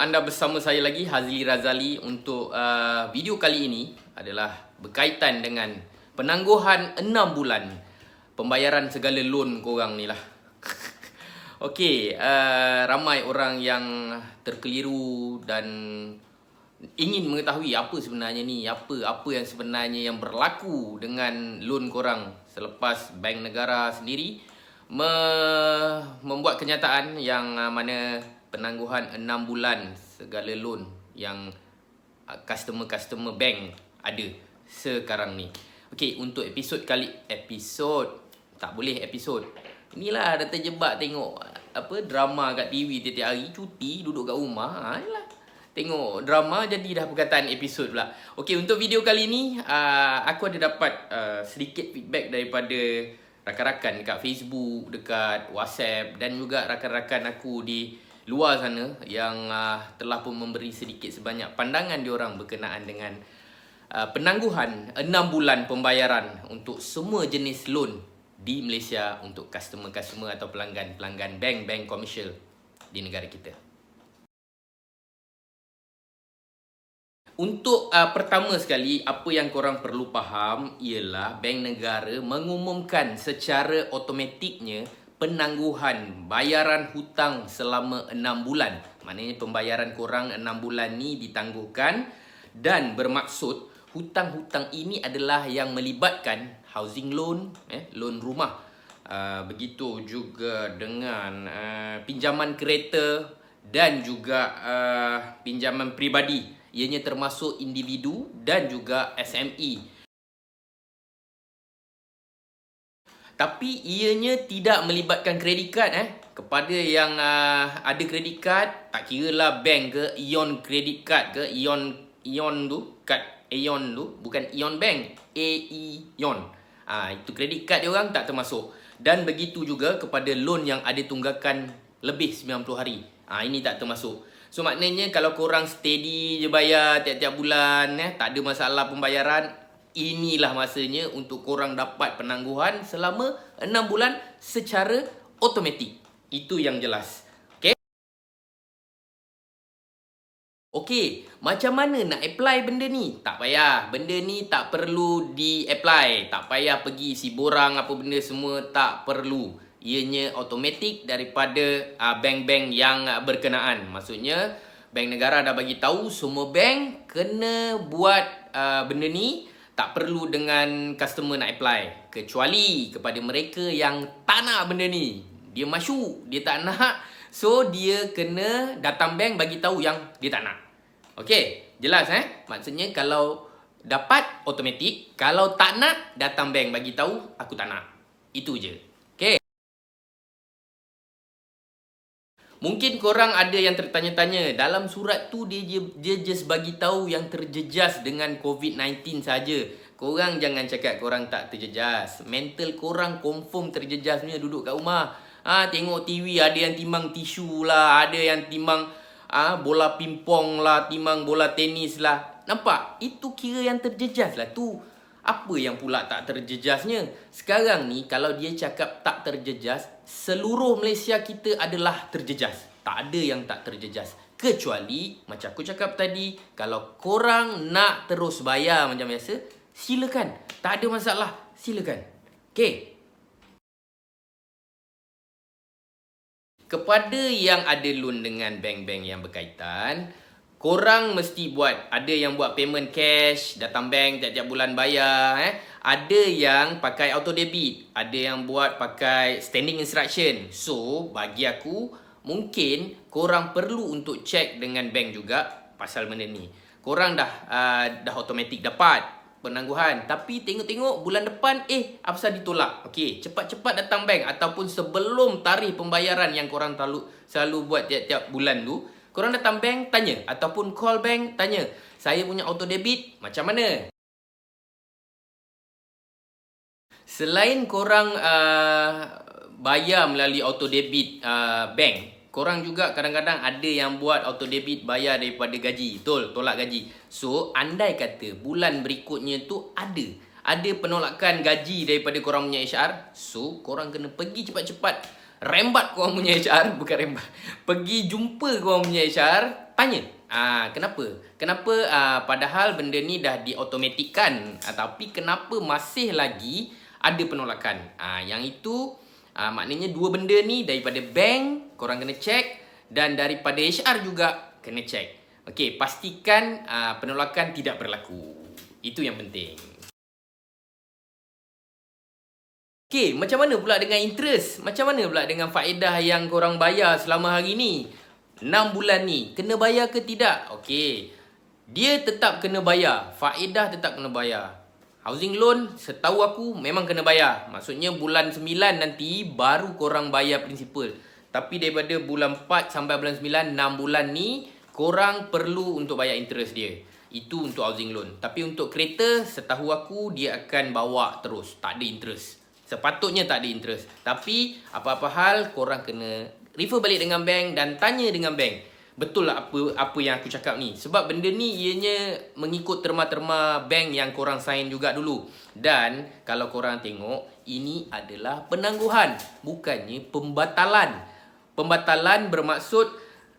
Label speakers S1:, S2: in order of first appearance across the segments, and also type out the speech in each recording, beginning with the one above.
S1: anda bersama saya lagi, Hazli Razali. Untuk video kali ini adalah berkaitan dengan penangguhan 6 bulan pembayaran segala loan korang ni lah. Okey, ramai orang yang terkeliru dan ingin mengetahui apa sebenarnya ni, apa yang sebenarnya yang berlaku dengan loan korang selepas Bank Negara sendiri membuat kenyataan yang mana penangguhan 6 bulan segala loan yang customer bank ada sekarang ni. Okey, untuk episod inilah dah terjebak tengok drama kat TV tiap-tiap hari, cuti duduk kat rumah. Tengok drama jadi dah perkataan episod pula. Okey, untuk video kali ni aku ada dapat sedikit feedback daripada rakan-rakan dekat Facebook, dekat WhatsApp dan juga rakan-rakan aku di luar sana yang telah pun memberi sedikit sebanyak pandangan diorang berkenaan dengan penangguhan 6 bulan pembayaran untuk semua jenis loan di Malaysia untuk customer atau pelanggan bank komersial di negara kita. Untuk pertama sekali, apa yang korang perlu faham ialah Bank Negara mengumumkan secara automatiknya penangguhan bayaran hutang selama 6 bulan. Maknanya pembayaran korang 6 bulan ni ditangguhkan dan bermaksud hutang-hutang ini adalah yang melibatkan housing loan, loan rumah. Begitu juga dengan pinjaman kereta dan juga pinjaman peribadi. Ianya termasuk individu dan juga SME. Tapi ianya tidak melibatkan kredit card. Kepada yang ada kredit card, tak kira lah bank ke, Ion kredit card ke, Ion tu, kad Aeon tu, bukan Ion Bank, Aeon. Itu kredit card dia orang tak termasuk. Dan begitu juga kepada loan yang ada tunggakan lebih 90 hari. Ini tak termasuk. So maknanya kalau korang steady je bayar tiap-tiap bulan, tak ada masalah pembayaran, inilah masanya untuk korang dapat penangguhan selama 6 bulan secara automatik. Itu yang jelas. Okey, macam mana nak apply benda ni? Tak payah, benda ni tak perlu di-apply. Tak payah pergi isi borang apa benda semua, tak perlu. Ianya automatik daripada bank-bank yang berkenaan. Maksudnya, Bank Negara dah bagi tahu semua bank kena buat benda ni. Tak perlu dengan customer nak apply. Kecuali kepada mereka yang tak nak benda ni. Dia masyuk, dia tak nak. So, dia kena datang bank bagi tahu yang dia tak nak. Okey, jelas Maksudnya kalau dapat automatik, kalau tak nak datang bank bagi tahu aku tak nak. Itu je. Okey. Mungkin korang ada yang tertanya-tanya, dalam surat tu dia just bagi tahu yang terjejas dengan COVID-19 saja. Korang jangan cakap korang tak terjejas. Mental korang confirm terjejas punya duduk kat rumah. Tengok TV ada yang timbang tisu lah, ada yang timbang bola pingpong lah, timbang bola tenis lah. Nampak? Itu kira yang terjejas lah tu. Apa yang pula tak terjejasnya? Sekarang ni kalau dia cakap tak terjejas, seluruh Malaysia kita adalah terjejas. Tak ada yang tak terjejas. Kecuali macam aku cakap tadi, kalau korang nak terus bayar macam biasa, silakan. Tak ada masalah, silakan. Okey. Kepada yang ada loan dengan bank-bank yang berkaitan, korang mesti buat. Ada yang buat payment cash, datang bank tiap-tiap bulan bayar. Ada yang pakai auto debit, ada yang buat pakai standing instruction. So, bagi aku, mungkin korang perlu untuk check dengan bank juga pasal benda ni. Korang dah automatik dapat penangguhan, tapi tengok-tengok bulan depan apa ditolak. Okey, cepat-cepat datang bank ataupun sebelum tarikh pembayaran yang korang selalu buat tiap-tiap bulan tu, korang datang bank tanya ataupun call bank tanya, saya punya auto debit macam mana? Selain korang bayar melalui auto debit bank, korang juga kadang-kadang ada yang buat auto debit bayar daripada gaji. Betul, tolak gaji. So, andai kata bulan berikutnya tu ada penolakan gaji daripada korang punya HR. So, korang kena pergi cepat-cepat rembat korang punya HR. Bukan rembat. Pergi jumpa korang punya HR. tanya, kenapa? Kenapa padahal benda ni dah diotomatikkan, tapi kenapa masih lagi ada penolakan? Yang itu maknanya dua benda ni daripada bank korang kena check dan daripada HR juga kena check. Okey, pastikan penolakan tidak berlaku. Itu yang penting. Okey, macam mana pula dengan interest? Macam mana pula dengan faedah yang korang bayar selama hari ni? 6 bulan ni, kena bayar ke tidak? Okey, dia tetap kena bayar. Faedah tetap kena bayar. Housing loan, setahu aku memang kena bayar. Maksudnya bulan 9 nanti baru korang bayar prinsipal. Tapi daripada bulan 4 sampai bulan 9, 6 bulan ni, korang perlu untuk bayar interest dia. Itu untuk housing loan. Tapi untuk kereta, setahu aku dia akan bawa terus. Tak ada interest. Sepatutnya tak ada interest. Tapi apa-apa hal korang kena refer balik dengan bank dan tanya dengan bank. Betul lah apa yang aku cakap ni. Sebab benda ni ianya mengikut terma-terma bank yang korang sign juga dulu. Dan kalau korang tengok, ini adalah penangguhan, bukannya pembatalan. Pembatalan bermaksud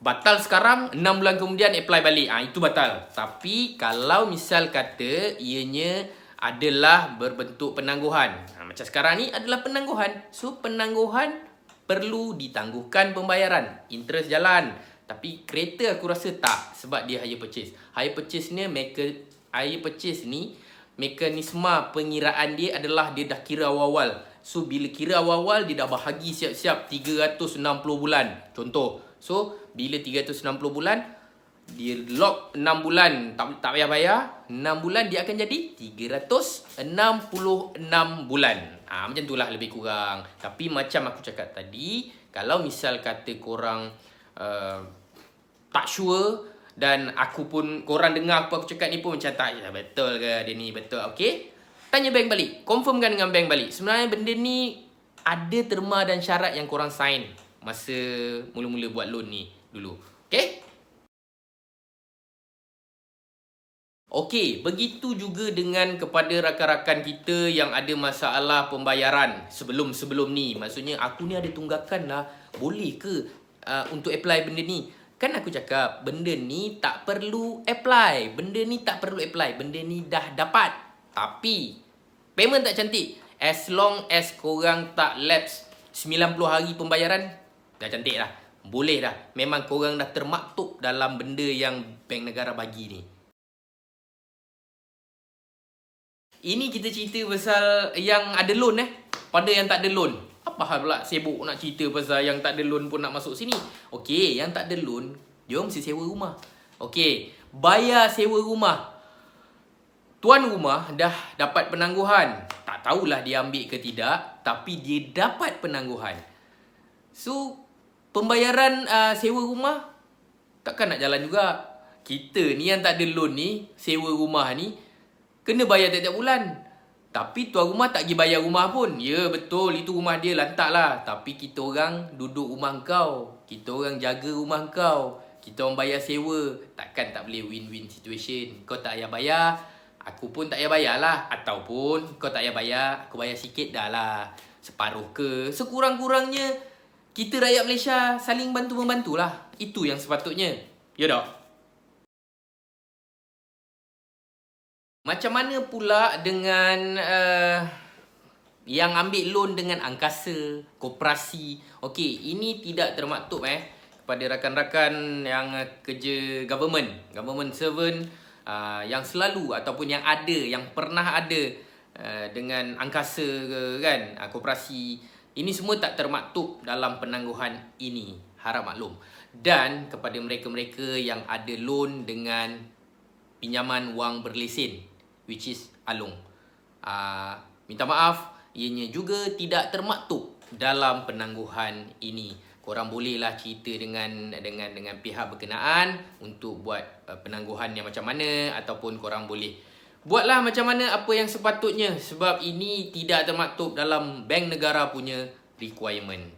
S1: batal sekarang, 6 bulan kemudian apply balik. Itu batal. Tapi kalau misal kata ianya adalah berbentuk penangguhan. Macam sekarang ni adalah penangguhan. So, penangguhan perlu ditangguhkan pembayaran. Interest jalan. Tapi kereta aku rasa tak. Sebab dia hire purchase. Hire purchase ni mekanisme pengiraan dia adalah dia dah kira awal-awal. So, bila kira awal-awal, dia dah bahagi siap-siap 360 bulan. Contoh. So, bila 360 bulan, dia lock 6 bulan tak payah bayar. 6 bulan dia akan jadi 366 bulan. Macam itulah lebih kurang. Tapi macam aku cakap tadi, kalau misal kata korang tak sure dan aku pun, korang dengar apa aku cakap ni pun macam tak, betul ke dia ni, betul, okey, tanya bank balik, confirmkan dengan bank balik. Sebenarnya benda ni ada terma dan syarat yang korang sign masa mula-mula buat loan ni dulu. Okey? Okey, begitu juga dengan kepada rakan-rakan kita yang ada masalah pembayaran sebelum ni. Maksudnya aku ni ada tunggakan lah, boleh ke untuk apply benda ni? Kan aku cakap benda ni tak perlu apply. Benda ni tak perlu apply. Benda ni dah dapat. Tapi payment tak cantik. As long as korang tak lapse 90 hari pembayaran, dah cantik lah. Boleh dah. Memang korang dah termaktub dalam benda yang bank negara bagi ni. Ini kita cerita pasal yang ada loan pada yang tak ada loan. Apa hal pula sibuk nak cerita pasal yang tak ada loan pun nak masuk sini? Okey, yang tak ada loan, dia mesti sewa rumah. Okey, bayar sewa rumah. Tuan rumah dah dapat penangguhan. Tak tahulah dia ambil ke tidak, tapi dia dapat penangguhan. So, pembayaran sewa rumah takkan nak jalan juga. Kita ni yang tak ada loan ni, sewa rumah ni, kena bayar tiap-tiap bulan. Tapi tuan rumah tak pergi bayar rumah pun. Ya, betul. Itu rumah dia, lantak lah. Tapi kita orang duduk rumah kau. Kita orang jaga rumah kau. Kita orang bayar sewa. Takkan tak boleh win-win situation. Kau tak payah bayar, aku pun tak payah bayar lah. Ataupun kau tak payah bayar, aku bayar sikit dah lah. Separuh ke. Sekurang-kurangnya, kita rakyat Malaysia saling bantu-membantu lah. Itu yang sepatutnya. Ya tak? Macam mana pula dengan yang ambil loan dengan angkasa, koperasi? Okey, ini tidak termaktub kepada rakan-rakan yang kerja government servant yang selalu ataupun yang ada, yang pernah ada dengan angkasa ke kan, koperasi. Ini semua tak termaktub dalam penangguhan ini, harap maklum. Dan kepada mereka-mereka yang ada loan dengan pinjaman wang berlesen, which is Along, minta maaf, ianya juga tidak termaktub dalam penangguhan ini. Korang bolehlah cerita dengan pihak berkenaan untuk buat penangguhan yang macam mana, ataupun korang boleh buatlah macam mana apa yang sepatutnya, sebab ini tidak termaktub dalam bank negara punya requirement.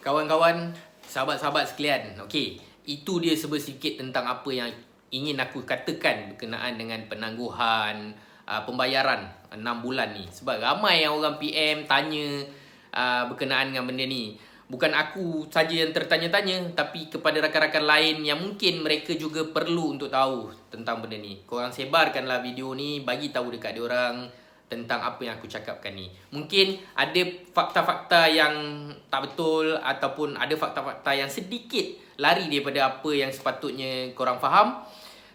S1: Kawan-kawan, sahabat-sahabat sekalian, okey, itu dia sedikit tentang apa yang ingin aku katakan berkenaan dengan penangguhan pembayaran 6 bulan ni. Sebab ramai yang orang PM tanya berkenaan dengan benda ni. bukan aku saja yang tertanya-tanya, tapi kepada rakan-rakan lain yang mungkin mereka juga perlu untuk tahu tentang benda ni. Korang sebarkanlah video ni, bagi tahu dekat diorang tentang apa yang aku cakapkan ni. Mungkin ada fakta-fakta yang tak betul ataupun ada fakta-fakta yang sedikit lari daripada apa yang sepatutnya korang faham.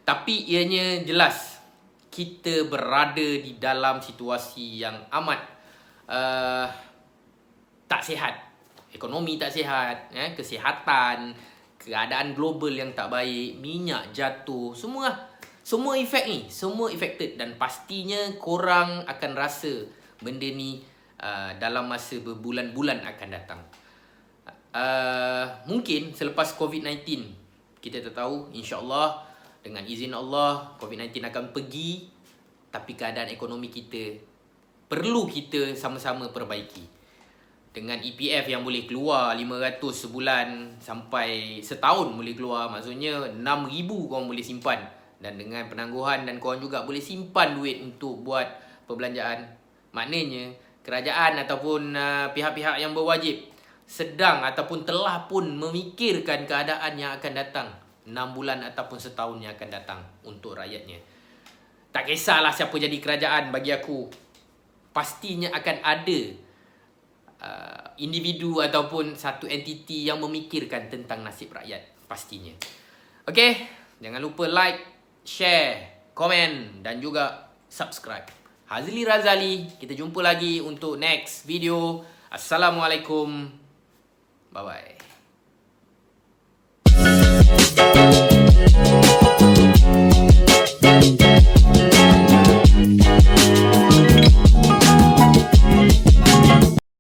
S1: Tapi ianya jelas kita berada di dalam situasi yang amat tak sihat. Ekonomi tak sihat, kesihatan, keadaan global yang tak baik, minyak jatuh, semua efek ni, semua affected, dan pastinya korang akan rasa benda ni dalam masa berbulan-bulan akan datang. Mungkin selepas COVID-19 kita tak tahu, insya-Allah dengan izin Allah COVID-19 akan pergi, tapi keadaan ekonomi kita perlu kita sama-sama perbaiki. Dengan EPF yang boleh keluar 500 sebulan sampai setahun boleh keluar, maksudnya 6,000 korang boleh simpan. Dan dengan penangguhan dan korang juga boleh simpan duit untuk buat perbelanjaan. Maknanya kerajaan ataupun pihak-pihak yang berwajib sedang ataupun telah pun memikirkan keadaan yang akan datang 6 bulan ataupun setahun yang akan datang untuk rakyatnya. Tak kisahlah siapa jadi kerajaan, bagi aku pastinya akan ada individu ataupun satu entiti yang memikirkan tentang nasib rakyat, pastinya. Okay, jangan lupa like, share, komen dan juga subscribe. Hazli Razali, kita jumpa lagi untuk next video. Assalamualaikum. Bye-bye.